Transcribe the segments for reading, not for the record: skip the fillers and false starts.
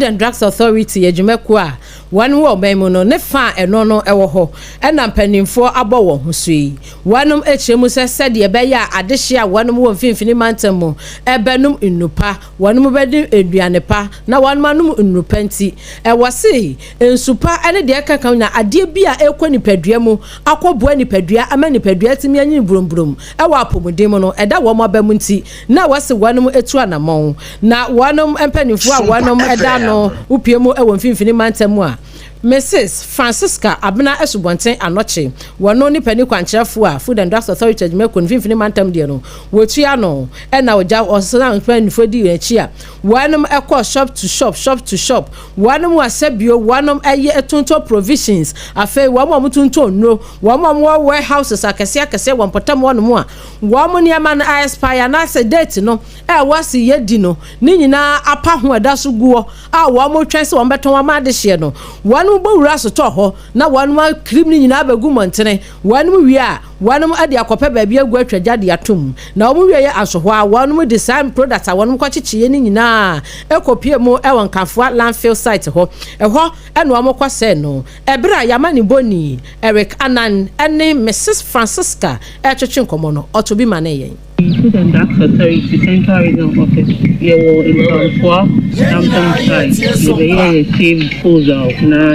and Drugs Authority Ejimekwa one wo memono ne fa eno no ewo ho ena mpanimfo abowo ho sui wanum echemu said ye beya adehia wanum wo mfimfini mantamu ebenum nnupa wanum bedi eduane pa na wanum anum nnupa nti ewose ensupa ene de kaka na ade bia ekɔ nipadua mu akɔboa nipadua ama nipadua timi anyi brumbrum ewo apomudem no eda wo mabam nti na wase wanum etu anamon na wanum mpanimfo a wanum eda no upiemu ewo mfimfini mantamu a Mrs. Francisca Abena Esubonten Anoche wono ni pani kwankyerefo a Food and Drugs Authority Ejimekwa mfimfini mantam de no wotua no e na oja osan panifo di echi a wanum ekɔ shop to shop wanum wasabio wanum eye etonto provisions afei wamo mutunto no wamo warehouses akese wampotam wanum a wamo niama na expire na se date no e wasi yedi no ni nyina apa ho eda so guo a wamo twen se wambeton wama de hye no wanum bowura so to ho na wanum krim ni nyina bagu montene wanum wi a wanum ade akopa ba bia gu atwaja de atom na omu wi ye asoho a wanum design product a wanum kwachichiye ni nyina ekopie mu ewon kafua landfill site ho eho eno amokwa se no ebra yamani boni Eric Anan ene Mrs. Francisca etwetwe nkomo no otobi mane yen Food and Drugs Authority Central Regional Office. You in Sompa side. You team disposal. Na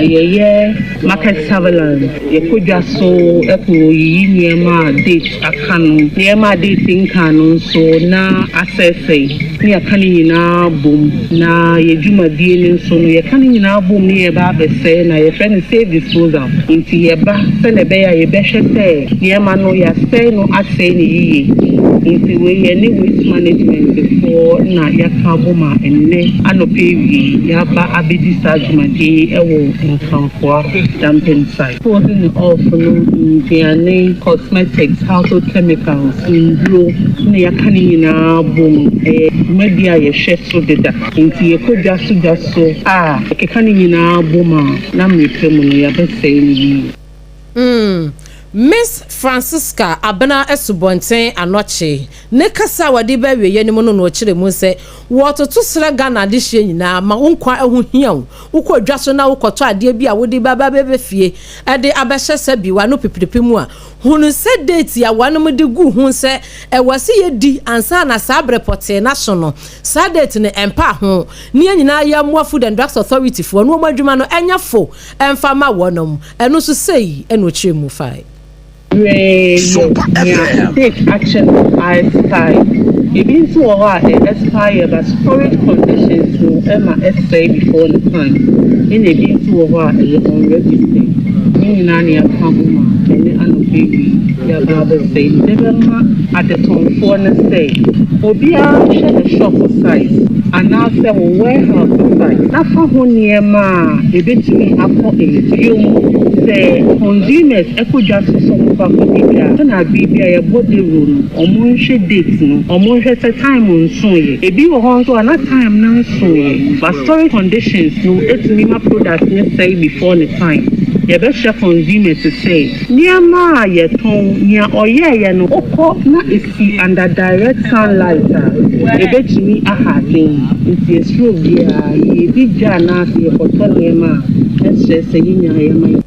market surveillance. You could just so niema date akano. Niema date inkano so na assess. Ni akani na boom. Na juma diene so no yakani na boom ni eba bese na your friend safe disposal. Inti yeba senebeya yebeshe se. Niema no ya se no ase ni Inti we any waste management before na yakaboma enne anopewi yaba abedi sajumadi ewo nkanfo dumping site. Posing off no indiane cosmetics, household chemicals, ndro na yakani na bom media ye sheso deda. Inti yekoja so ekani na boma na mepemu no yabese ni. Miss Francisca Abena Esubonten Anoche ne kasa wade ba wiye ni mo no kire mu se wototo sra Ghana de hye nyina ma wonkwa ehu hian wokɔ dwaso na wokɔtɔ ade bi a wode baba bebe fie ade abɛhye se bi wa no pipipi mu a hunu se date ya wanom de gu hu se ewase ye di ansa na sabre pote na so no sa date ne empa ho ne nyina ya mo Food and Drugs Authority fo no madwuma no enya fo emfa ma wonom eno so sei eno kire mu fai take action expire. You been to expire but storage conditions to expire before the time. In a been to unregistered. Meaning any account any baby ya baba say never at the time for the say. Obia share the shop size and now say warehouse size. Na fa ho niema ebetumi akọ efium. The consumers just so far for Bibia. Na Bibia ya body room omo hwe date no omo hwe time nso ye ebi wo ho so na time na nso ye but storage conditions no etumi ma product ne say before the time ye be share consumers to say niama ye ton nia oye no okọ na esi under direct sunlight ebetumi ahadin iti esro bia ye bija na se koto niama ese se yinya ye ma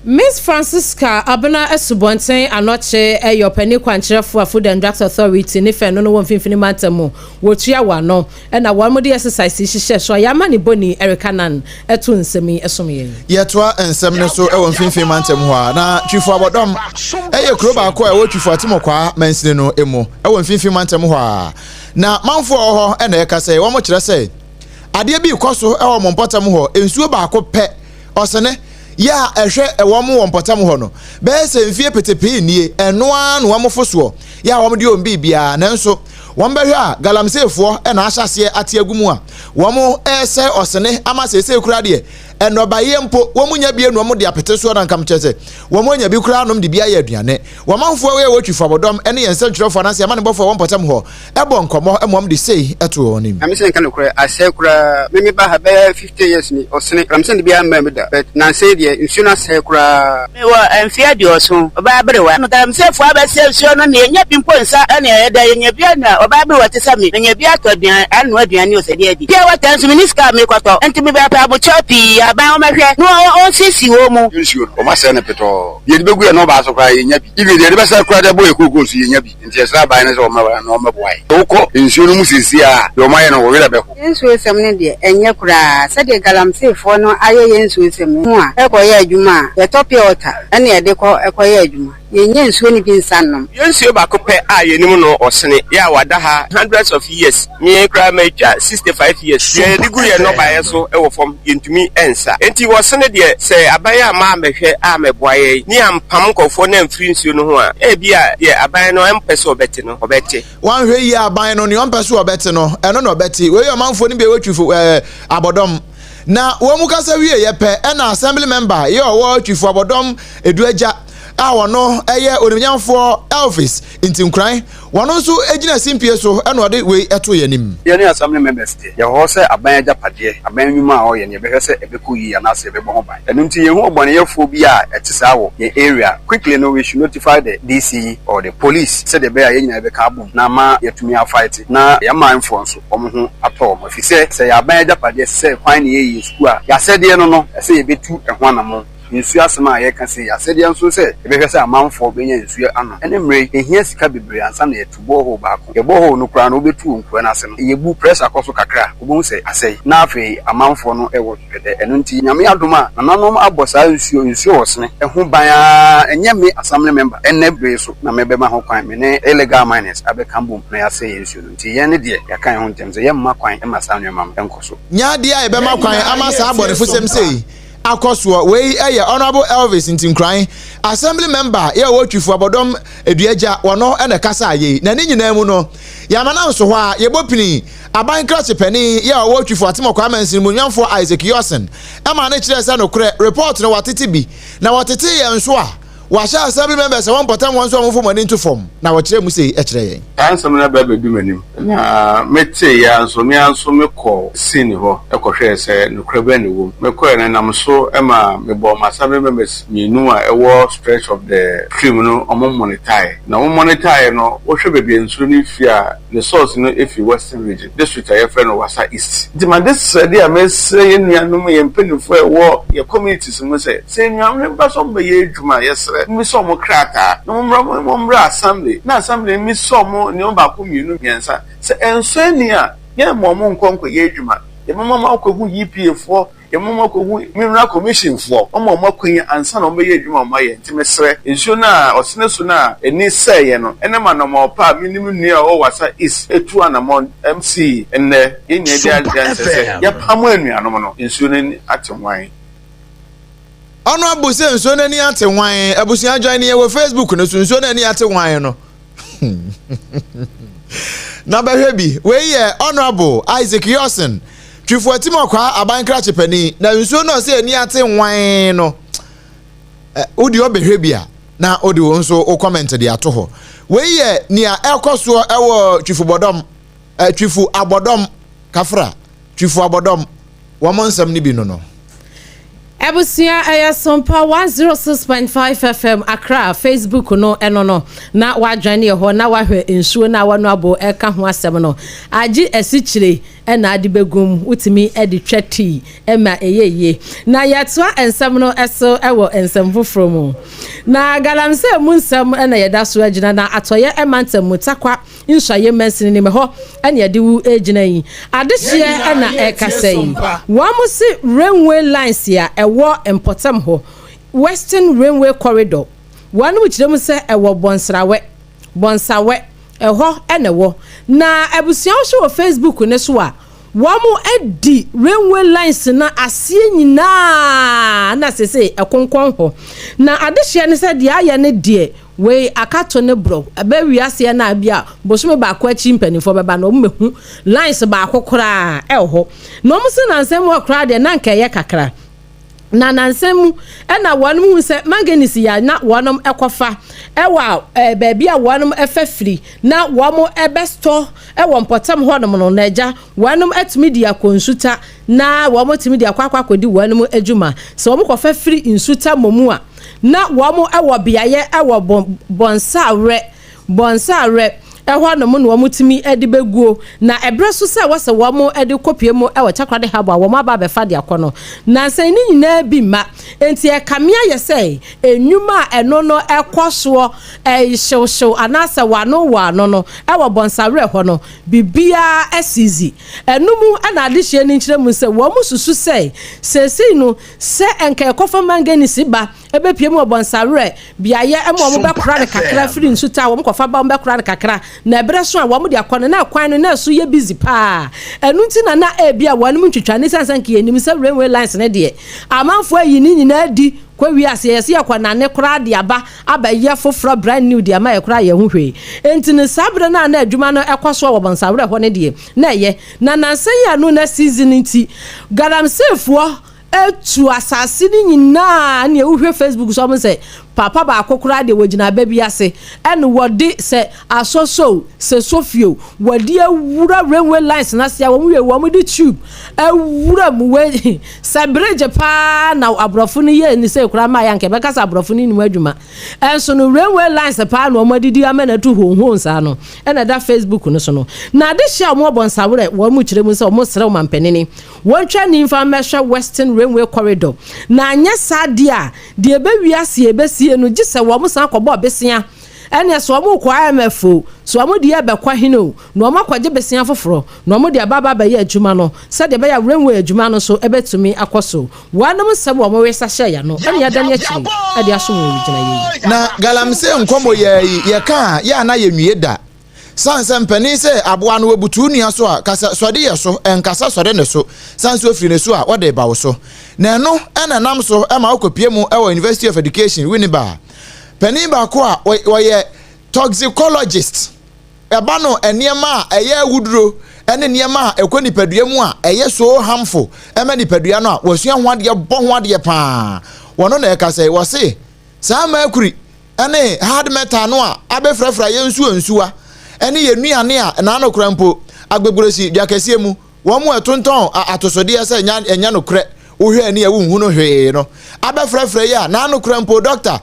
Miss Francisca Abena Esubonten Anoche eyopani kwankyerefo Food and Drugs Authority ne fe no wonfimfini mantamu wotua wa no na wamode exercise hihye so yamani boni Eric Anan eto nsemi esomye yetoa ensem ne so wonfimfini mantamu ho na twifo abodom kro ba ko twifo atimokwa mansine no emu wonfimfini mantamu ho na manfo ho na yekase wo mo kire se ade bi koso mo mpotam ho ensuo ba ko pe osene ya ehwe ewom wo mpotam ho no be se mfie petepe nie enoa no wom foso ya wom de ombi bia nanso wom behwe a galamsefo na ahyase ate agumu a wom ese osene ama sese kura de eno ba yempo wo munya bie no mo de apete so na nkam kyese wo munya bi kura nom de bia ya aduane wo manfo we wotwifo abodom ene yense ntwerefo na se ma ne bofo won potem ho ebo nkomo emom de sei eto onim amisen kan kura ase kura me ba ha be 50 years ni osene amisen de bia ma me da but na say de insuna se kura me wa enfia de oso oba abrewa no kam se fo abese nsuo no ne nya bimpo nsa ene eda nya bia na oba abrewa te sami nya bia to aduan anu aduane osedi adi bia wa tan so minister me kwato enti me ba pa bo chopi aba o mahwe no o sisi wo mu nsuo o ma se ne peto ye de begu no ba so kura ye nya bi ibi de be se kura de boy kokon so ye nya bi enti esra ba ne so o ma no ma boy oko nsuo no mu sisi a yo ma ye no wo wele be ko nsuo sem ne de enye kura se de galamsey fo no aye nsuo sem ho a ekoye adwuma ye topi ota ene ye de ko ekoye adwuma yenye nsuo ni bi nsannom yensuo ba ko pe a yenim no osene ya wada ha hundreds of years me kra meja 65 years ye digu ye no ba yeso e wo fom yentumi ensa enti wo sene de se abaya ma mehwe a meboaye ni ampam kofo na mfiri nsuo no ho a e bia ye abaya no empese obete no obete wan hwe yi abaya no ni empese obete no eno no obete we yo manfo ni be wetwifo abodom na wo mu kasa wie ye pe na assembly member ye wo twifo abodom eduaja no eye onimnyamfo Elvis intinkran wono nso ejina simpie so eno ode we eto yanim ye ne assembly members tie ye ho se aban ajapade aban nwuma a ye ne be hwese ebeko yi ana se ebebo ho ban eno nti ye hu ogbone yefo bi a etisa wo ye area quickly no we should notify the DC or the police said the be ye nyina be ka bom na ma yetumi a fight na ye manfo nso omo ho ato mo fi se ya aban ajapade se kwan ne ye school a ya se de no se ye betu ehwo anamo nsu asema ye kan se ya se de nso se ebehwe se amanfo benya nsu ano ene mre ehia sika bebre ansa na yetubo ho baako ye bo ho no kura no betu nkura na ase no ye bu pressure akoso kakra obo se asai na afi amanfo no ewo pede eno nti nyame adoma nananom abosa nsu osene eho ban enye me assembly member ene bre so na mebema ho kwan me ne illegal miners abekambom na ya se nsu no nti ye ne de ya kan ho ntemse ye mma kwan e masanwe mam enkoso nya de a ebema kwan amasa abonefo sem sei akoswo we eye honorable Elvis intinkran assembly member ye wotwifo abodom eduaja wono ene kasa aye na ni nyina mu no ya mana nso ho a ye bopini aban krache pani ye wotwifo atemokwa mansin munyanfo Isaac Yosen e ma na kire se no kure report no watete bi na watete ye nso a washa assembly members won potam won so mo fo into form na wo kire mu sei e kire yen ansem na ba bedu manim na mete ya nso me anso me ko sini ho e ko hwe se no kure ba ne wo me ko na nam so e ma me bo ma assembly members minu a e wo stretch of the stream no omo monitor na omo monitor no wo hwe bebi nso ni fi a the source no efi western region district a ye friend no wasa east di ma this dia me say nuanum ye mpenifo e wo ye communities mo say nuanum ba so be ye adwuma yes mi so mo krata no mo assembly na assembly mi so mo ni o ba ko mienu miensa se enso ni a ye mo nkonko ye adwuma ye mo ma ko hu EPF ye mo ko hu mineral commission fo o mo makun ansa na o be ye adwuma ma ye ntimesre enso na osene so na eni say ye no ene ma no mo pa minimum ni o wasa is etu anamon MC enne ye nya dia danse ye pamo anuanom no enso ni atemwan ono abuse nso na ni ate wan abusia join ne we Facebook no nso na ni ate wan no na behwe bi we ye honorable Isaac Yosen twifo atimokwa aban krache pani na nso no se ni ate wan no odi obehwe bi a na odi wo nso o comment de ato ho we ye ni a ekoso ewo twifo bodom twifo abodom kafra twifo abodom wo monsam ni bi no Ebusia aya Sompa 106.5 FM Accra Facebook no eno na wadwane ho na wahwe nsuo na wano abo eka ho asem no agi esichire na ade begum utimi edi twati ema eyeye na yatwa ensem no eso ewo ensem foforo mu na galamse mu nsem na yeda so agina na atoye emantem mutakwa nshaye mesini ne ho ene yede wu agina yi adehye na ekasai wamusi railway lines ya ewo important ho Western Railway Corridor one which dem say ewo bonsawe eho enewo na abusia so Facebook ne so a wamu edi railway lines na asie nyina na sese ekonkon ho na adehye ne se de aye ne de we akato ne bro abawi ase na abia bosume ba kwa chi mpanifo beba na omehu lines ba akokora eho no musi na nsem wo kra de na nka ye kakra na nansemu na wanum hu se manganese ya na wanum ekofa ewa baabi a wanum efafiri na wamo ebesto ewo mpotam ho no na eja wanum atumi dia konsuta na wamo tumi dia kwakodi wanum adwuma se wamo kofafiri insuta momu a na wamo ewo biaye ewo bonsare ehwa no mo no mutimi edi beguo na ebreso se wose wo mo edi kopie mo ewo chakrade habo wo ma ba be fa de akono na san ni nyina bi ma enti e kamea ye se enwuma eno no ekoso hyew anasa wano no ewo bonsare ho no bibia esizi enumu ana adehye ni nkire mu se wo mo susu se sesi no se enka ekofa manganese ba ebe pie mu bonsare biaye emo mo be kora ne kakra firi nsuta wo mo kofa ba mo be kora ne kakra na ebreso a wo mo de akono na kwan no na so ye busy pa enu nti na ebia wanum ntwitwa ne sansan ke enim se railway lines ne de amanfo ayi ni nyina di kwa wi ase yesi akwana ne kora de aba ye foforo brand new de ama ye kora ye hu hwe enti ne sabre na adwuma no ekoso wo bonsawre ho ne de na ye na nansan ya no na season nti galamsefo etu asase ni nyina na ehwe Facebook so mo se papa ba akokora de wogina ba bi ase ene wodi se asoso se sofio wodi awura railway lines na sia wo mu di tube awura mu we se bridge pa na abrofo ni ye ni se kura ma ya nke be kasa abrofo ni mu adwuma enso no railway lines pa na o madidi amana tu honhon sa no ene da Facebook no so no na de hia mo bonsawre wo mu kire mu se o mo sere o mampanini wontwa ni information western railway corridor na anya sadia de be wiase ebesi no gise wo mo san kobo besia ene so mo kwa IMF so mo de be kwa hino no mo kwaje besia foforo no mo de baba ba ye adwuma no se de be ya railway adwuma no so ebetumi akoso wanum sebo mo wesa hye ya no ene ya dan ya chiri ade aso mo gina ye na galamse nkomo ye ka ya na ye nwie da sanse mpani se aboa no wabutu nua so a kasa sode ye so enkasa sode ne so sanse ofiri ne so a wode ba wo so na no ena nam so e ma okopie mu e University of Education Winneba pani ba ko a wo toxicologist e ba no eniema a eye wuduro ene niema a ekoni padua mu a eye so harmful e ma ni padua no a wasua ho ade bo ho ade pa wono na e kasa wo se sa ma akuri ene hard metal no a abefrafra ye nsuwa ene ye nuane a na no krampo agbegorosi diakesie mu wo mu etonton atosode ese enya no kre wo hwe ani e wo hu no hwe no abefrafra ye a na no krampo doctor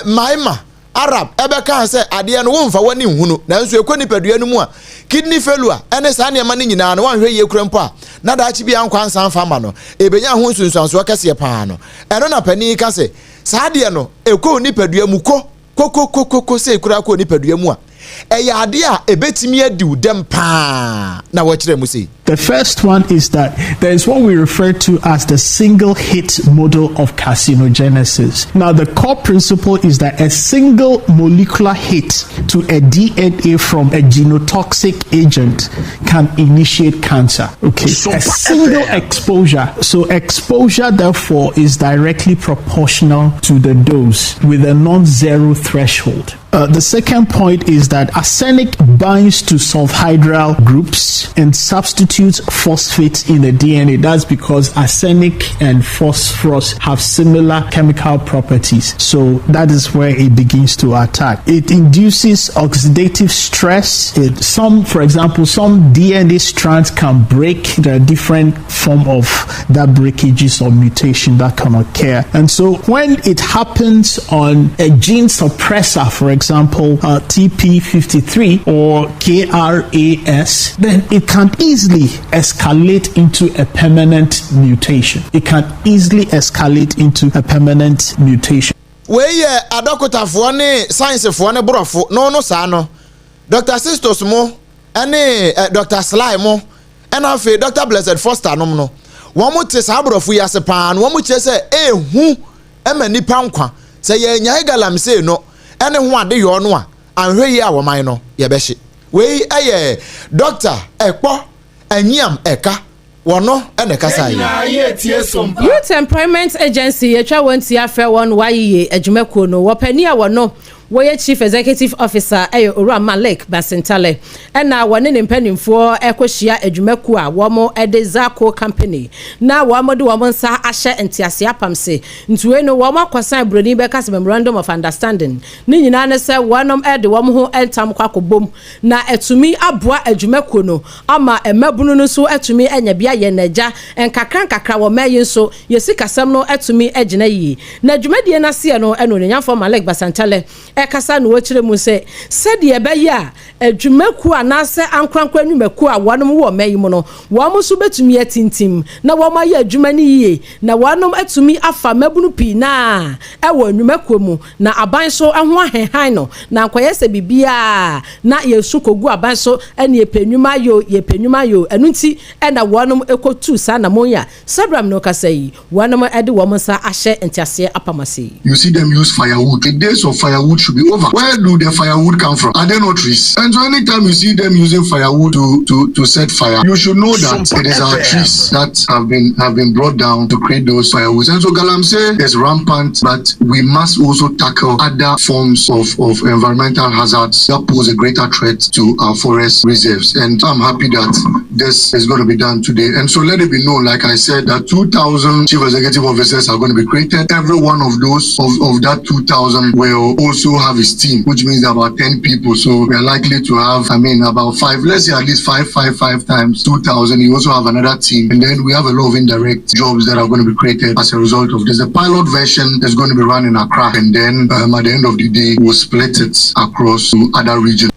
maima Arab ebe kan se ade no wo mfa wani hu no nanso ekoni padua no mu a kidney failure ene sa ne ma ne nyina no wan hwe ye krampo a na da chi bia nkwa nsan fa ma no ebenya ho nsunsanso kase pa no eno na pani ka se sa ade no ekọ ni padua mu ko se kura ko ni padua mu a ade a ebetimi adi udem pa na wo kire mu sei. The first one is that there is what we refer to as the single hit model of carcinogenesis. Now, the core principle is that a single molecular hit to a DNA from a genotoxic agent can initiate cancer. Okay, a single exposure. So exposure, therefore, is directly proportional to the dose with a non-zero threshold. The second point is that arsenic binds to sulfhydryl groups and substitutes phosphates in the DNA. That's because arsenic and phosphorus have similar chemical properties. So that is where it begins to attack. It induces oxidative stress. For example, some DNA strands can break. There are different form of that breakages or mutation that can occur. And so when it happens on a gene suppressor, for example, TP53 or KRAS, then it can easily escalate into a permanent mutation. It can easily escalate into a permanent mutation. We adokota fo ne science fo ne brofo no sa no Dr. Sistos mo ene Dr. Sly mo ena fe Dr. Blessed Foster no no wo mo te sa brofo ya se pa no wo mo che se ehu emani pa nkwa se ye nya galamse no ene ho ade yo no a anhwe yi a wo man no ye be hye we Dr. Ekpo Anyam eka wono ene kasa yi Youth Employment Agency yetwa wonti afa won waye adwumako no wopani a wono wɔyɛ chief executive officer ɛyɛ Owura Malik Basentale ɛna wɔne ne mpanimfoɔ ɛkɔhyia adwumaku a wɔn ɛde Zako company na wɔn de wɔn nsa ahyɛ ntiase apamse ntuwe no wɔn akɔsan broni bɛka memorandum of understanding ne nyinaa ne sɛ wɔn ɛde wɔn ho ɛntam kwakɔbom na ɛtumi aboa adwumaku no ama ɛmabunu no so ɛtumi ɛnya bia yɛ n'agya nkakra wɔ mɛyi nso yɛsi kasam no ɛtumi ɛgyina yi na adwumadie n'aseɛ no ɛno ne nyafo Malik Basentale ɛkasa no wɔkyerɛ mu sɛ sɛdeɛ ɛbɛyɛ a adwumaku anaasɛ ankrankra nnwumaku a wɔn wɔ mɛyi mu no wɔn so betumi atintim na wɔn ayɛ adwuma ne yie na wɔn atumi afa mabunu pii na ɛwɔ nnwumaku mu na aban so ɛho ahenhan no na nkɔyɛ sɛ bibia na yɛsu kogu aban so ɛne yɛpɛnwuma yo ɛno nti ɛna wɔn ekotu saa na monya sabram no kasa yi wɔn ɛde wɔn nsa ahyɛ ntiaseɛ apamase. You see them use firewood. The days of firewood should be over. Where do the firewood come from? Are they not trees? And so anytime you see them using firewood to set fire, you should know that it is our trees that have been brought down to create those firewoods. And so Galamsey is rampant, but we must also tackle other forms of environmental hazards that pose a greater threat to our forest reserves. And I'm happy that this is going to be done today. And so let it be known, like I said, that 2,000 chief executive officers are going to be created. Every one of those of that 2,000 will also have his team, which means about 10 people. So we are likely to have, about 5, let's say at least 5 times 2,000. You also have another team. And then we have a lot of indirect jobs that are going to be created as a result of this. The pilot version is going to be run in Accra. And then at the end of the day, we'll split it across to other regions.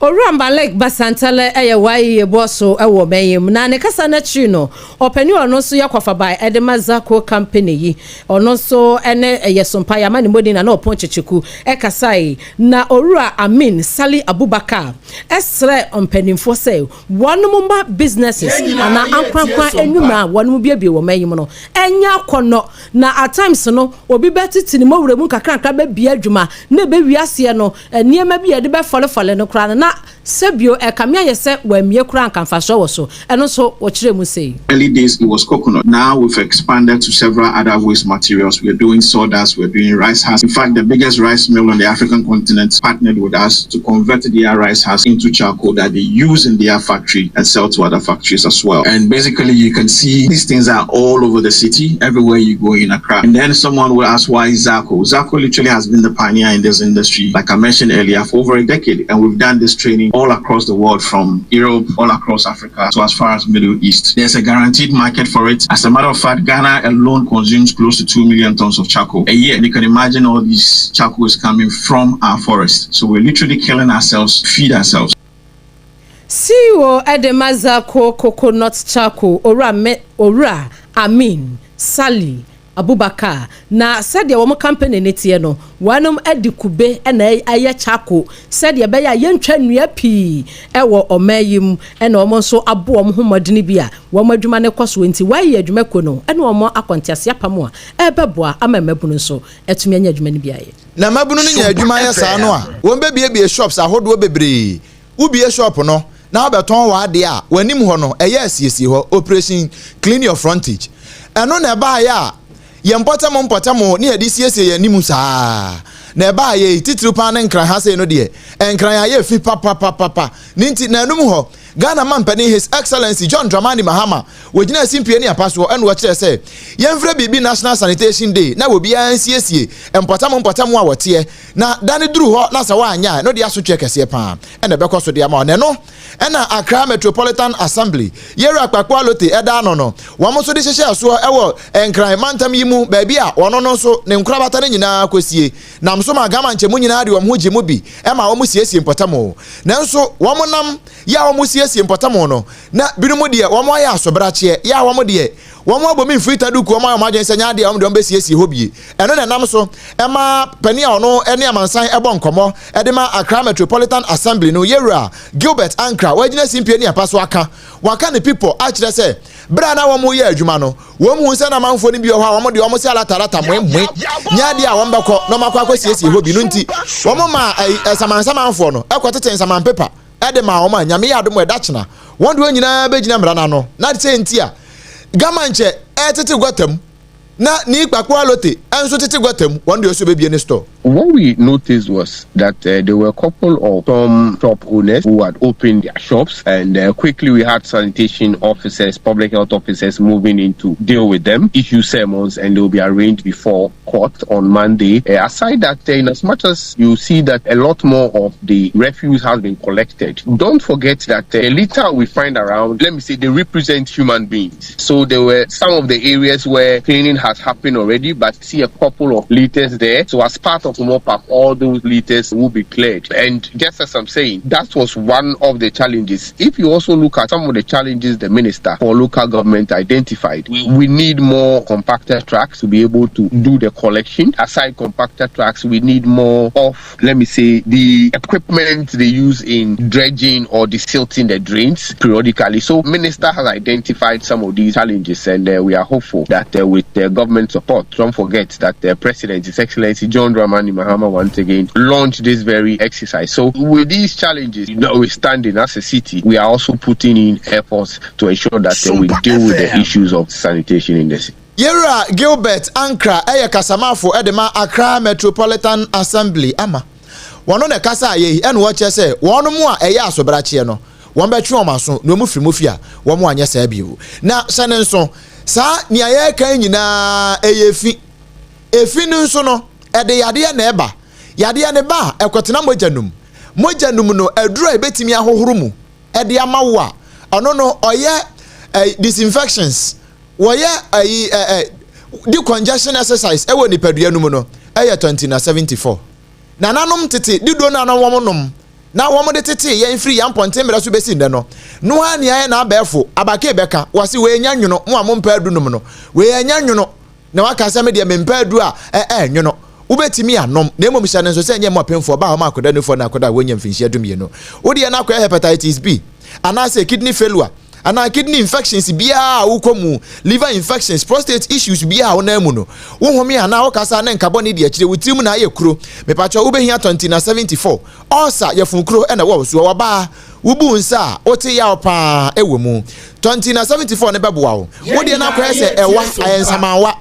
Owura Malik Basentale ɛyɛ boso ɛwɔ bɛyim na ne kasa na chi no opani ono so yakwafa by Edema Zako company yi ono so ene Sompa ya mani modi na opon checheku ekasai na Owura Amin Sali Abubakar esre ompanimfo sɛ wɔn mo businesses na ankwankwan enwuma wɔn mo biebie wɔ mayim no enya kono na at times no obi betiti ni mowure mu kakra be bia adwuma na be wiase no niema bi yede be fole no kra na sebio ekamia yese wamie kura nkamfaso wo so eno so wo kire mu sei. Early days it was coconut. Now we've expanded to several other waste materials. We're doing sawdust, we're doing rice husk. In fact, the biggest rice mill on the African continent partnered with us to convert their rice husk into charcoal that they use in their factory and sell to other factories as well. And basically you can see these things are all over the city, everywhere you go in Accra. And then someone will ask, why Zako? Zako literally has been the pioneer in this industry, like I mentioned earlier, for over a decade. And we've done this training all across the world, from Europe, all across Africa, to as far as Middle East. There's a guaranteed market for it. As a matter of fact, Ghana alone consumes close to 2 million tons of charcoal a year. And you can imagine all these charcoal is coming from our forest. So we're literally killing ourselves, feed ourselves. CEO Edema Zako coconut charcoal Owura Amin Sali Abubakar na said ya womo company netie no wanom adikube na aye chako said ya beya yentwa nnua pii ewo omayim na omo so abo omo homodene bia womo adwuma ne koso nti waye adwuma ko no na omo akontiase apamo a ebeboa ama mabunu so etumi anya adwuma ne bia ye na mabunu ne nya adwuma ye saa no a won bebie shops ahodo bebre ubie shop no na obeton wa ade a wanim ho no eye asiesie ho operation clean your frontage eno na ba ya yempotamo ni edi siesie ya nimu saa na ba ye titiri pa na nkran ha se no de nkran ya fi papa ninti na anum ho Ghana man pani His Excellency John Dramani Mahama wogina simpie ni apaso eno wo kire se yemfre bibi National Sanitation Day na wo bia ansiesie empotamo a wote na dane duru ho na sa wanya no de asotwe kese pa ena bekoso de ama no ena Accra Metropolitan Assembly yero akpakwa lote eda no wo mo so de hyehye aso ewo enkran mantam yimu ba bia wono no so ne nkrabata ne nyina kosie na mso ma gama nche mu nyina de wo ho gye mu bi ema wo mo siesie empotamo nanso wo mo nam ya wo mo siesie empotamo no na binumu de wo mo ya asobrache ya wo mo de wo mo abomi frita duku wo mo ya magen senya de wo de be siesie hobie eno na nam so ema pani a ono ene amansan ebo nkomo edema Accra Metropolitan Assembly no yera Gilbert Ankra wagina simpie ni apaso aka waka ne people a kire se bra na wo mo ye adwuma no wo mu nse na manfo ni bi ho wo mo de wo mo se alatarata mwemwe nya de a wo mbekọ no makwa akwasiesie hobie no nti wo mo ma samansa manfo no ekotete saman paper edema wo ma nyame ya adom edachna won do nyina begina mra na no na te nti a gamanche etete gwatam na ni kpakwa lote enso tete gwatam won do so bebie ne store what we noticed was that there were a couple of some shop owners who had opened their shops, and quickly we had sanitation officers, public health officers moving in to deal with them, issue sermons, and they will be arraigned before court on Monday. Aside that, in as much as you see that a lot more of the refuse has been collected, don't forget that the litter we find around, let me say, they represent human beings. So there were some of the areas where cleaning has happened already, but see a couple of litters there. So as part of MOPAC, all those litters will be cleared. And just as I'm saying, that was one of the challenges. If you also look at some of the challenges the Minister for Local Government identified, we need more compactor trucks to be able to do the collection. Aside compactor trucks, we need more of, let me say, the equipment they use in dredging or desilting the drains periodically. So Minister has identified some of these challenges, and we are hopeful that with the government support, don't forget that the President, His Excellency John Dramani Mahama, once again launched this very exercise. So with these challenges notwithstanding, as a city, we are also putting in efforts to ensure that we deal with the issues of sanitation in the city. Yera Gilbert Ankra Kasamafo Edema Accra Metropolitan Assembly ama wano ne kasa ye ene wo che se wono mu a eya asobrache no won be twe omaso no mu firi wo mu anya sa biu na sene nso sa nia ye kan nyina eyefi efi nso no ede yade na eba yade ne ba ekotena mojanum no adura ebetimi ahohoro mu ede amawo a ono no oye disinfections woye decongestion exercise ewo nipadua no mu no 2074 na nanom tete dido na womonom na womode tete ye free yan ponte mera so besi nde no no ani aye na abefo abake beka wase we nya nwono mo amompa adunum no we nya nwono na waka se me de mempa adu a nwono ubetimi anom na emom hya nso se nya mo apemfo ba ma akoda nufo na akoda wonya mfinhia dumie no wodi na akwa hepatitis B anase kidney failure ana kidney infections bia ukomu liver infections prostate issues bia onamu no wo homi ana wo kasa na nkaboni de akire wutimu na ayekuro mepacho ubehia 2074 osa yefunkuro ena wo so waba wubu nsa ote ya opa ewemu 2074 ne beboa wo wodi na akwa se ewa ayensamawa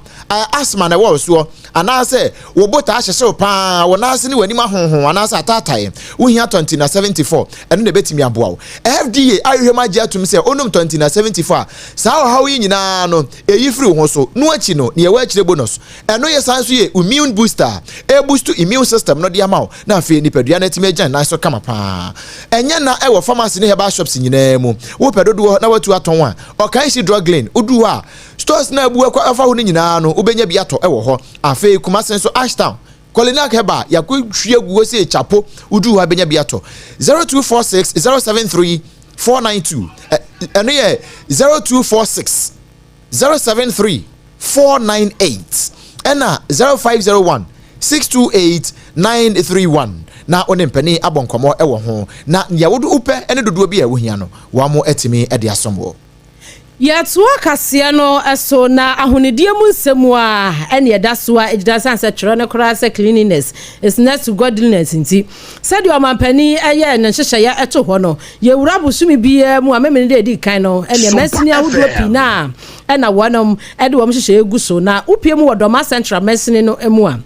asthma na wo so anase wo bota ahyehye pa wo nase ni wani mahonhon anase atatae wo hia 2074 eno na betimi aboa wo FDA ayehwema gye atum se onum 2074 saa hawo yi nyina no eyi free ho so no achi no ne ye wa akire bonus eno ye sanso ye immune booster e boost immune system no de amawo na afi nipadua na timi agyan na so kama pa enya na e wo pharmacy ne herbal shops nyina mu wo pedodo na watu aton a okan si drug lane odu a stores na abu akwa afa ho nyina no ubenya bi ato e wo ho afi Kumasen so Ashtown Kolina Keba yakutwie guo se chapo udu ha benya biato 0246 073 492 eno ye 0246 073 498 ena 0501 628 931 na onempani abonkomo ewo ho na yawodu upe ene dodo bi ewo hia no wa mo etimi ede asomwo Yatwa kasia no eso na ahonedie mu nsemu a ene yeda so a ejida sanse twere ne kora se cleanliness is next to godliness nti said your mampani eye ne hyehye ya eto ho no ye wura busumi bia mu amemene de di kan no ene mesini ahodo pina ena wonom ede wo hyehye egu so na upie mu wodoma central mesini no emu a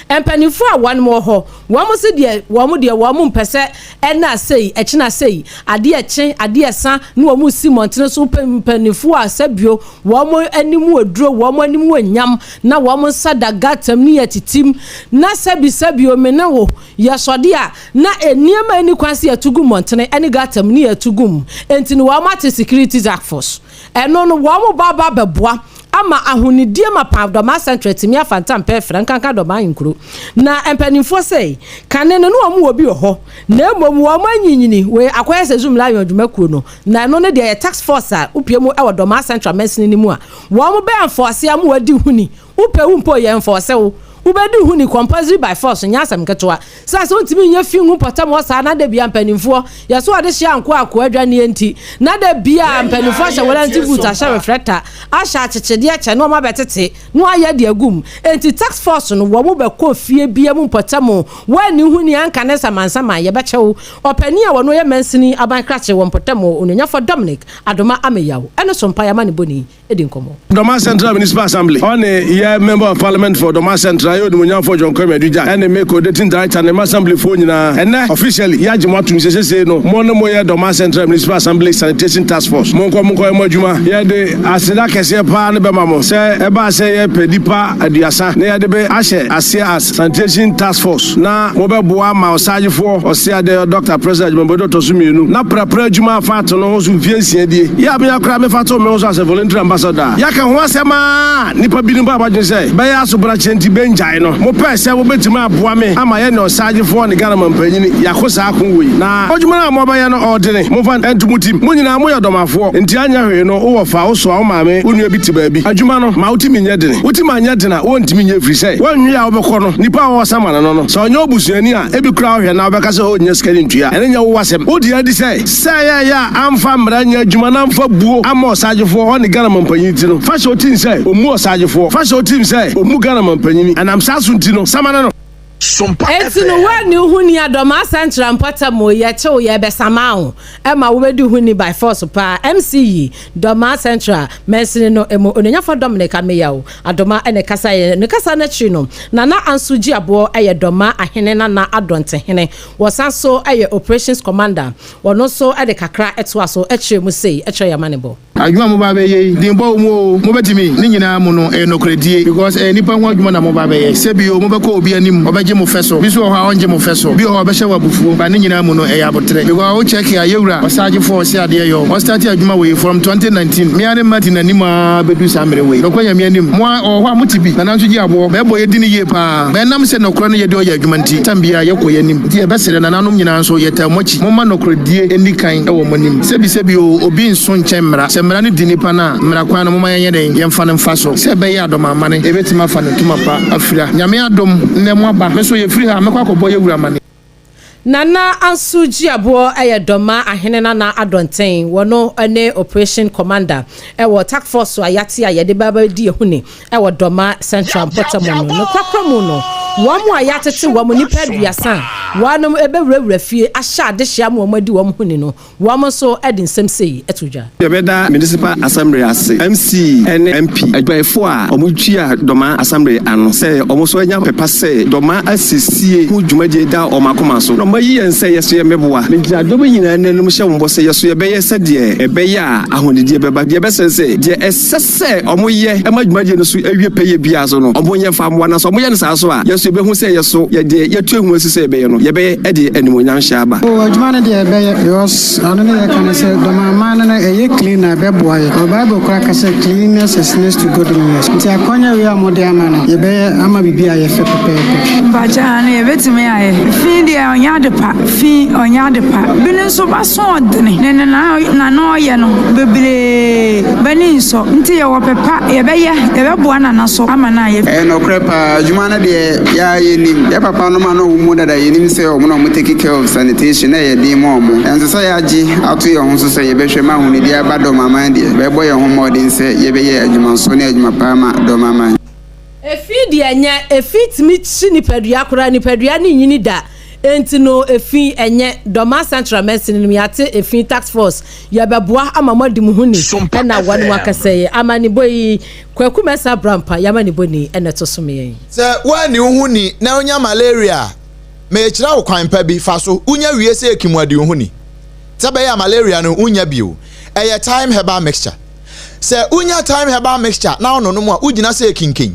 empanifo a wan mo ho wo mo se de wo mo mpese ena sei echina sei ade eche ade esa na wo mo si montene so empanifo a sabio wo mo animu aduro wo mo animu anyam na wo mo sadagatam ni atitim na sabio mena wo yesode a na eniema ani kwanse atugu montene eni gatam ni atugum entini wo ma security force eno no wo mo baba beboa ama ahonidie mapavdo ma central timi afantam pe frankanka do man nkuru na empanifo sei kane no no mu obi ho na emom wo manyinyini we akwaya sezum la yodwumakuo no na no ne de tax force a upiemu e wodo ma central mesini ni mu a wo mo be enforce am wadi huni upe umpo ye enforce wo ubedi huni compulsory by force nyasam ketwa sasa ontimi nya fi hu potam osa na de bia mpanimfo yeso ade hia anko akọ adwane enti na de bia mpanimfo hye wala nti boot a hye reflector ahya chechede ache no ma betete no aye de agum enti tax force no wo mo be kọ fie bia mu potam wani huni anka ne samansama ye be chew opani a wono ye mansini aban krache wo potam onunya for Dominic Adoma Ameyawo eno sompa ya mani boni edinkomo Doma Central Municipal Assembly on a member of parliament for Doma Central ayo de munya for John Kwame Aduja and make coordinating director and assembly for nyina and officially yaji matum sese no mo no mo ye Doma Central Municipal Assembly Sanitation Task Force mo nko mo adwuma ye de aseda kese pa ne be mamo se e ba se ye pedipa aduasa ne ye de be ahye asia as Sanitation Task Force na mo be boa ma osagefo osia de Dr. President Mombodo Tosumienu na prapra adwuma fa to no so fiensie die ya be akra me fa to me so as a volunteer ambassador ya ka ho asema nipa bi ni ba badwe se be ya so bra chenti benjai no mo pe se wo betima aboa me ama ye no osagefo ne Ghana mampanyini yakosa akon wei na adwuma na mo ba ye no ordine mo fa entumutim mo nyina mo ye domafo enti anya hwe no wo fa wo so wo maame onua bi ti ba bi adwuma no ma utimi nya dene utimi anya dene wo ntimi nya firi se wanwi a wo bekọ no nipa wo samana no so onye obusuani a ebi kura hwe na wo beka se ho nya skani ntua ene nya wo wasem odi adi se ya amfa mranya adwuma na amfa buo ama osagefo ho ne Ghana mampanyini ti no fa so tin se omu osagefo fa so tin se omu Ghana mampanyini anam saso nti no samana no Sompa eti no wani huni ya Doma Central mpata mo ye che ye besama ho e ma wo bedi huni by force pa MCE Doma Central mesini no emo onenya for Dominica meya o adoma ene kasa ye ne kasa na chi no na ansuji abo eye Doma ahene na adonte hene wosanso eye operations commander wono so ede kakra eto aso eche mu sei eche ya manebo adwuma mo ba be ye dimbo mo betimi ni nyina mo no no kredie because nipa ho adwuma na mo ba be ye sebio mo be ko obi anim obeje mo feso biso ho onje mo feso bi ho be hye wabufuo ba ni nyina mo no yabotre because wo check ya yewura osaje force ade yo o start adwuma we from 2019 me ane Martin anima bedu samre we nokwanya me anim mo ho amutibi na nanso gi abo be boye di ni ye pa be nam se nokro no ye de o ya adwuma nti tambia ye koye nim nti ye be sere na nanom nyina so ye tamochi mo ma nokrodie eni kan e wo monim sebi obi nso nchemra mra ni dinipa na mra kwa no moma yenye den yemfa ne mfa so se be ya adoma mane ebetima fa ne tuma pa afira nyame adom ne mo aba me so ye free ha me kwa kobo ye wura mane Nana ansuji abo eye Doma ahene na adonten wono ene operation commander e wo task force ayate ayede baba di ehuni e wo Doma Central Portamono no kwakramu no wamu ayatete wamu nipa duasa wanum ebewurawura fie ahya adehia mu omadi wamu huni no wamu so edi nsem sei etudwa yebeda municipal assembly ase MC NMP agbaefo a omutwia Doma assembly ano se omuso anya pepa se Doma asesie hu dwumaje da omakoma so mayi ense yeso ye meboa ntia dobo nyina nanum hye wombo se yeso ye beye se de ebeya ahonedie beba de besense de esese omoye emadwumaje no so awie peye bia so no omonye fa amwa na so omoye ne sa so a yeso be hu se yeso ye de yetu ehu asise ebeye no ye be e de animonyan hye aba o adwuma ne de ebeye because ano ne kan se Doma man na eye clean na beboa ye o bible kra ka se cleanliness is next to godliness ntia konya we amode amana ye be ama bibia ye fe pepe baja na ye betime aye fi de onya fi onya de pa binin so ba so odene na no ye no bebre bani so nti ye wo pepa ye be boa na so ama na ye no crepa juma na de ya ye nim ye papa no ma no mu dada ye nim se o mo no mo take care of sanitation na ye din mo enso so ya ji ato ye ho so se ye be hwe ma hu ni dia ba do mama de be boy ye ho modin se ye be ye adwuma so na adwuma pa ma do mama efi de anya efit mi chi ni padua kora ni padua ni nyini da enti no efi enye Doma Central Medicine mi ate efi task force ya beboa amamadi mu huni na wanu akaseye amani boy kwaku mesa brampa yamani boni ene tosome se wani huni na onya malaria me kira wo kwan pa bi fa so unya wie se ekimwadi huni tabe ya malaria no unya bio eye time herbal mixture se unya time herbal mixture na ono no mu a ugina se kinkin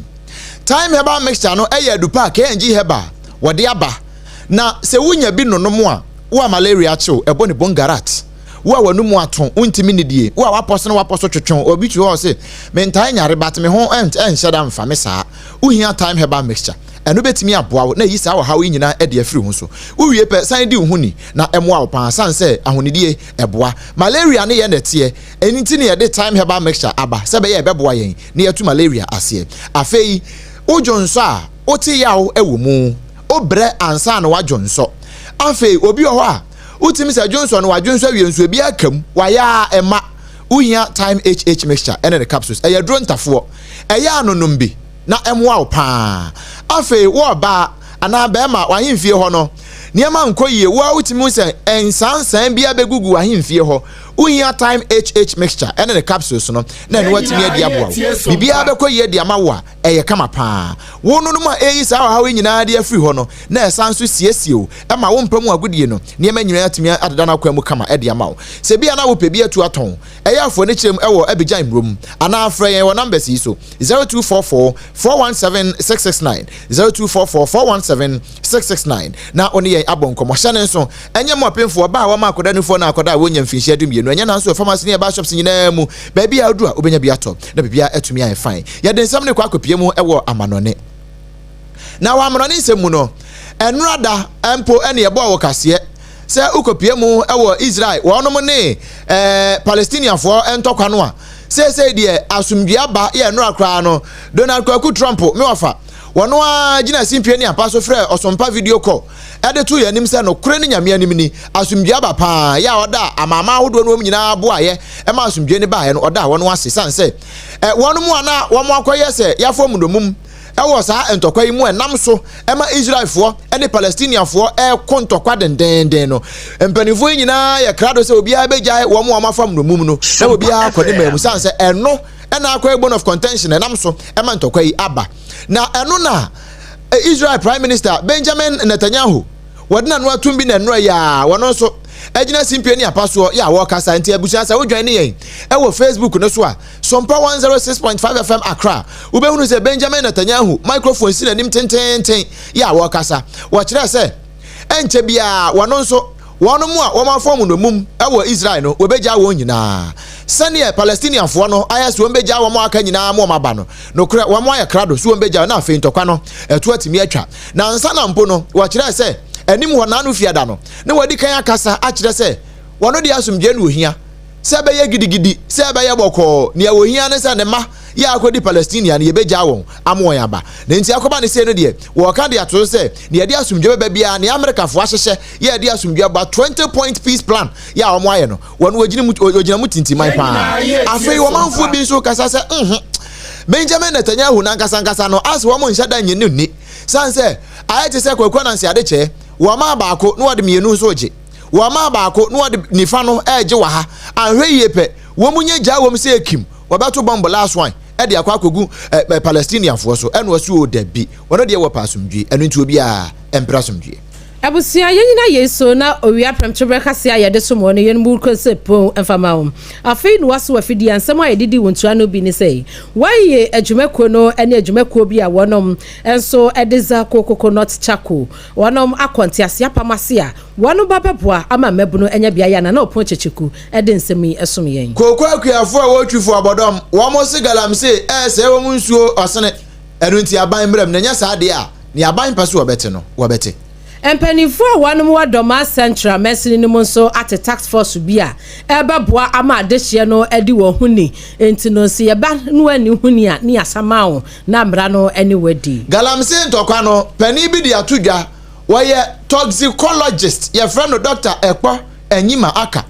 time herbal mixture no eye dupa kenji herbal wode aba na se wunya bi nonom a wo malaria chew ebo ne bongarat wo wanumu aton untimi nidie wo waposo na waposo twetwon obi tu ho se mentai nyare bat me ho enhyeda mfa me saa uhia time herbal mixture eno betimi aboa wo na yi saa wo ha wo nyina e de afiri ho so wo wie pe san di ho ni na emoa wo pan san se ahonidie eboa malaria ne ye nete eni ti ne ye de time herbal mixture aba se be ye beboa yen ne ye tu malaria ase afei ojonso a oti yawo ewo mu obre ansa na wajonso afei obi ho a utimi se jonso no wajonso awienso bi akam waya ema uhia time HH mixture ene the capsules eye drontafo eye anonom bi na emoa wo pa afei wo ba ana ba ma wahemfie ho no niema nkoyie wo utimi se ensansan bia begugu wahemfie ho Unya time HH mixture and the capsules no na no watimi adi aboa bibia abekọ ye di amawa eye kama pa wonu no ma eyi sa ha we nyina de afiri ho no na esanso siesio e ma wo mpamu agudie no ne ma nyina atimi adada na kwa mu kama e di amawo se bia na wo pe bia tu aton eye afo ne kirem e wo Abidjan Brom ana afra yen wo numbers yi so 0244 417 669 0244 417 669 na oni yen abonko mo hyane nso enye mo pemfo ba wa ma akoda nufo na akoda wo nya mfinhia dumienu enye na nso pharmacy ne ba shops nyina mu ba bia adu a obenya bia to na bia atumi aye fine ya den sam ne kwa akopie mu e wo amanone na wa amanone nsem mu no enrada empo ene ye bo wo kase se ukopie mu e wo Israel wonom ne Palestinian fo entokwa no a se de asumdua ba ye enra kra no Donald Trump me wafa wono a gina simpie ni apaso frɛ osompa video call ade to ya nim se no kure ni nyame anim ni asumdua ba pa ya oda amama hodo no nyina bo aye e ma asumdua ni ba ye no oda wono ase san se wono mu ana wo mo akoye se ya fo mu domum e wo sa entokwa yi mu enam so e ma Israelfo e ne Palestinianfo e kontokwa dendenden no empanifo nyina ya krado se obi a begya wo mo amafam domum no na obi a kɔde mamu san se eno ena akwa bone of contention enam so e ma ntokwa yi aba na eno na Israel Prime Minister Benjamin Netanyahu wadina no atumbi na eno ya wono so ejina simpie ni apaso ya wo kasa nti abusia sa wodwan ne yen e wo Facebook no so a Sompa 106.5 FM Accra ubehunu se Benjamin Netanyahu microphone si na nim tenten ya wo kasa wo kire se enche bia wono so wono mu a wo ma form no mum e wo Israel no obegya wo nyina sane Palestinian fo no ayase wo begya wo ma aka nyina mo ma ba no kure wo ma ya krado so wo begya na afi ntokwa no eto atimi atwa na nsa na mpo no wo kire se enim ho na no fiada no ne wadi kan akasa a kire se wono de asumdwe no ohia se be ye gidigidi se be ye boko ne ohia ne se ne ma ya akodi Palestinian ye begya won amo ya ba ne nti akoba ne se no de wo ka de ato se ne ye de asumdwe be bia ne America fo ahyehye ye de asumdwe ba 20-point peace plan ya omo aye no wono ogina mu tintiman pa afei wo manfo bi so kasa se Benjamin Netanyahu na nkasa no as wo mo nhyada nyene ni sanse ayete se kwakwa na nsi adeche wo ma baako no wode mienu so oje wo ma baako no wode nifa no eje wa ha anhwe yepe wo munye gya wo mse ekim wo beto bomb last one e de akwa akogu Palestinian fo so eno asu o dabi wono de wo pasumdwe eno nti obi a emprasumdwe abusia yenyina yeso na owia premtwe kase ayede somo no yenmu kose pon enfama afei no waso afidi ansem ayedidi wontua no bi ni sei waye adwumako no ene adwumako bi a wonom enso ediza coconut chako wonom akonte ase apamase a wono babeboa ama mebuno enya bia ya na opon checheku ede nsemi esom yen kokwa akuafo a wotwifo abodom wo mo sigalamse se wo munsuo osene enu nti aban mrem na nya saade a ni aban pese wobete no wobete empanifo wanom wa Doma Central mesini no nso at tax force bia ebeboa ama adehye no edi wo huni enti no se yeba no ani huni a ni asama wo na mra no ani wadi galamse ntokwa no pani bi di atodwa woye toxicologist ye friend no Dr. Ekpo Enyima aka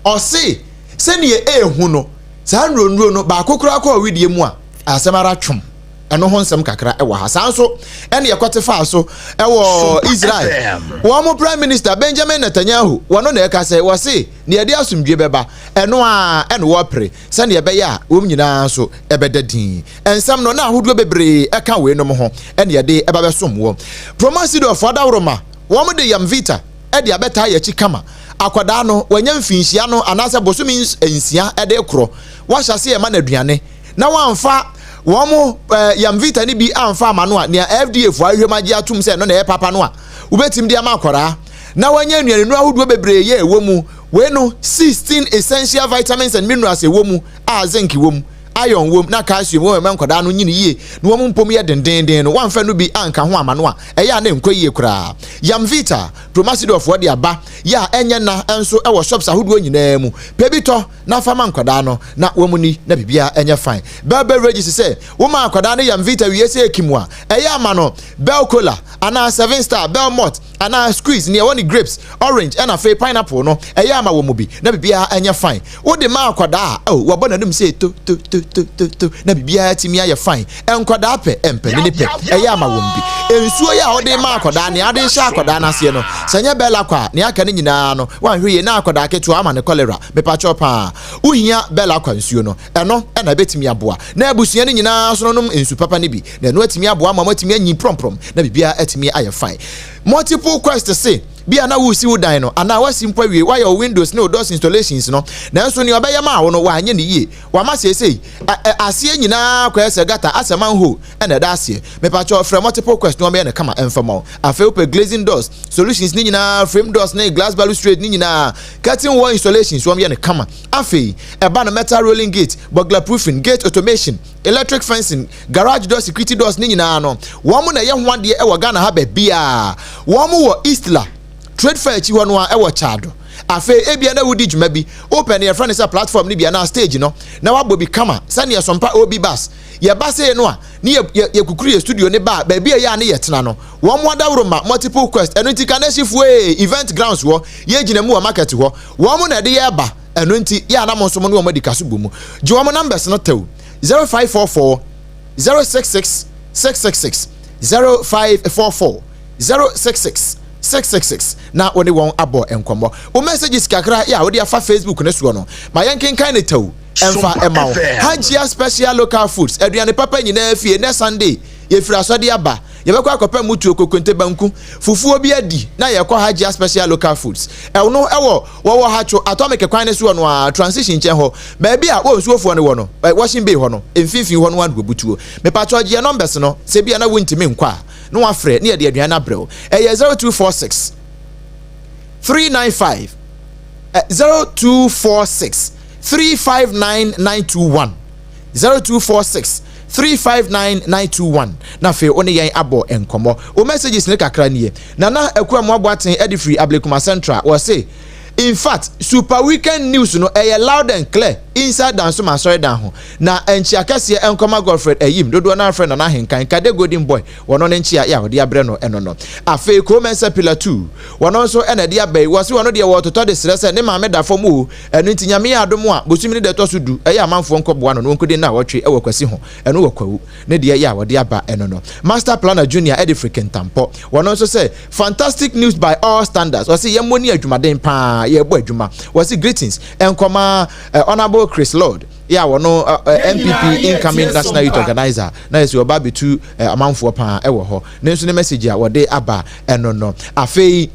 osi se ne ehu no sa nronro no ba kokora kwa widie mu a asemara twom eno ho nsem kakra ewo ha sanso ene yekotefa so ewo Israel wo mo Prime Minister Benjamin Netanyahu wono na ekase wo se ne yede asumdwe beba eno a ene wo pre se ne yebe ya wo nyina so ebedadin ensam no na ahodo bebre eka we no mo ho ene yede eba besom wo promasido of adawroma wo mo de yamvita ede abeta ya chikama akwada no wanya mfinhia no anase bosumi ensia ede kro wo hyase e ma na aduane na wamfa womo yamvita ni bi amfa amano a ne FDA fo ahwemaji atum se no na papa no a ubetim dia makora na wanya nuane no ahodo bebre ye ewomu we no 16 essential vitamins and minerals ewomu a zinc ewomu iron wom na calcium wo menkoda no nyine yie no wo mpom ye dendenden no wamfa no bi anka ho amano a eya na enkoyie kura yamvita promasido of wodi aba ya enye na enso e wo shops ahodo nyina mu pebito na fama nkoda no na wo muni na bibia enye fine beverage say wo ma nkoda no yamvita wiye se ekimwa eya amano bell cola ana 7 star belmont ana squeeze ne woni grapes orange and a pineapple no eya ama wo mu bi na bibia enye fine wo de ma nkoda wo bo na dum say to na bibia timi aye fine enkwada pe empeni ne pe eya ma wombi ensuo ya ode ma akoda ne ade hye akoda na se no sanya bela kwa ne aka ne nyina no wan hwe ye na akoda keto ama ne cholera me pa chopa uhia bela kwa nsuo no eno na betimi aboa na abusua ne nyina so no nom ensu papa ne bi na eno atimi aboa ma matimi anyi promprom na bibia atimi aye fine multiple questions say bia na wo si wo dan no ana wasi mpa wie wa your windows no doors installations no na nso ne obeye ma wo no wa anye ne yie wa ma sei ase nyina kwa ese gata asema ho na da ase me pa cho from multiple questions no me na kama enfamo afa open glazing doors solutions ni nyina frame doors na glass balustrade ni nyina curtain wall installations wo me na kama afa e ba no metal rolling gate burglar proofing gate automation electric fencing garage door security doors ni nyina no wo mo na ye ho ade e wo Ghana ha ba bia wo mo wo Eastla trade fair chi hono a e wo chado afa ebia na wudi djuma bi open your friend is platform ni bia na stage no na wabo bi kama sane Sompa obi bus ye base no a ni ye kukuru ye studio ne ba bia ya ne ye tena no wo mo adawro ma multiple quest eno nti kanashifo event grounds wo ye gina mu market wo wo mo na de ye ba eno nti ya na mo so mo no mo di kaso bomu ji wo mo numbers no tew 0544 066 666 0544 066 666 na woni won abo enkomo o messages kakra ya wodi afa Facebook ne so no ma yankin kan ne taw emfa emaw Hajia special local foods aduane papa nyina afie ne Sunday ye fira so de aba ye bekwa akopa mutu okokonte banku fufuo bi adi na ye kwa Hajia special local foods e no wo hacho atomic kwan ne so no a transition chen ho ba bi a wo nsuofo ne wo no washing bay ho no emfinfin ho no wan gobutuo me patro je numbers no se bia na wontimi nkwa no afre ne de aduane abrɛw 0246 395 0246 359921 0246 359921 na fe oni yen abo enkomo o messages ne kakra nie na akua mo aboaten edi free Ablekuma Central o say in fact super weekend news no loud and clear inside dance ma sorry down ho na enchi akase enkoma Godfred Ayim dodo na friend na henkan kade golden boy wono ne enchi ya ode abre no eno no afa Kromensa pillar 2 wono so ena de abai wo se wono de wo toto de srese ne ma me da fom o eno ntinyame ya adom a bosumi de to so du amanfo nkoboa no nkodi na wotwe kwasi ho eno wakwawu ne de ya wode aba eno no Master Planner Junior Edifrican Tampo wono so say fantastic news by all standards o se yemoni adwumaden pa ye bo adwuma was greetings enkoma honorable Chris Lord wono MPP incoming national youth organizer na yesu oba betu amanfo pa e wo ho ne nso ne message a wode aba eno no afei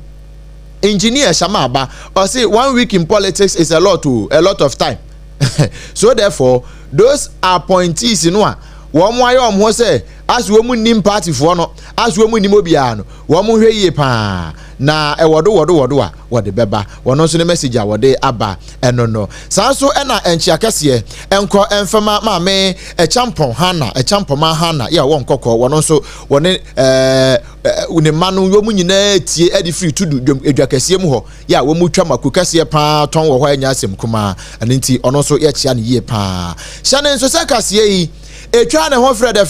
engineer Shamaba or say 1 week in politics is a lot of time so therefore those appointees no a wo mo aye omo say as wo mu nim party fo no as wo mu nim obia no wo mo hwe yie pa na e wodo a wode beba wono so ne message a wode aba eno no sanso ena enchi akese enko enfama ma me champon hana ya won kokko wono so wone une manu wo mu nyina tie edi free tudu dwom edwakese mu ho ya wo mu twa makukase pa ton wo ho anya asem kuma anenti ono so ye chia ne yie pa shane nso sekase yi etwa ne ho Fred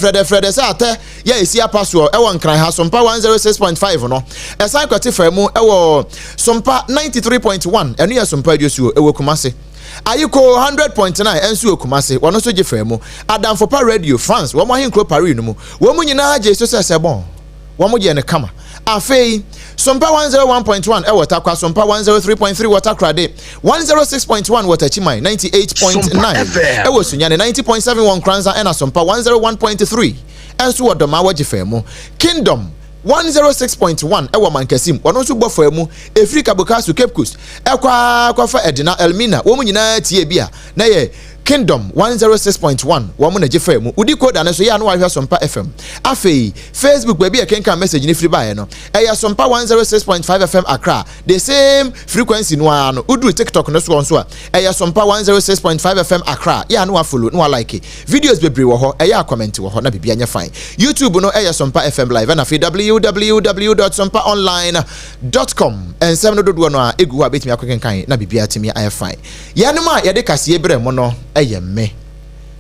say ate ya esi apaso e won kran ha Sompa 106.5 no esan kwati famu e wo Sompa 93.1 enu ya Sompa diosu e wo Kumase ayiko 100.9 ensu Kumase wono so je famu Adam for Radio France wo mo henkro Paris no mu wo mu nyina je so se bon wo mo je ne kama afei Sompa 101.1 e wota kwa Sompa 103.3 wota krade 106.1 wota chimai 98.9 e wo sunyane 90.71 kranza ena Sompa 101.3 ensu wodoma waje famu Kingdom 106.1 ewa mankasim wono so gbofo mu Africa Bukasu Cape Coast kwa fa Edina Elmina wo mu nyina tie bia na ye Kingdom 106.1 wo mu na jefa mu udi code na so ya no wa hwa Sompa FM afei Facebook ba bia kenka message ni free buy no ya Sompa 106.5 FM Accra the same frequency no ano udu TikTok no so a ya Sompa 106.5 FM Accra ya no wa follow no wa like videos bebre wo ho ya comment wo ho na bibia nya fine YouTube no ya Sompa FM live na www.sompaonline.com and 7 dodo no a egu wa betimi akokenkan na bibia timi ay fine ya no ma ya de kase ebre mo no me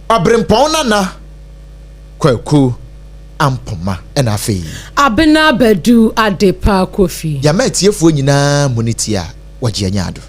abrempon na kwaku ampoma ena afei abena badu adepa kofi ya metiefuo nyina munitia wagye anyado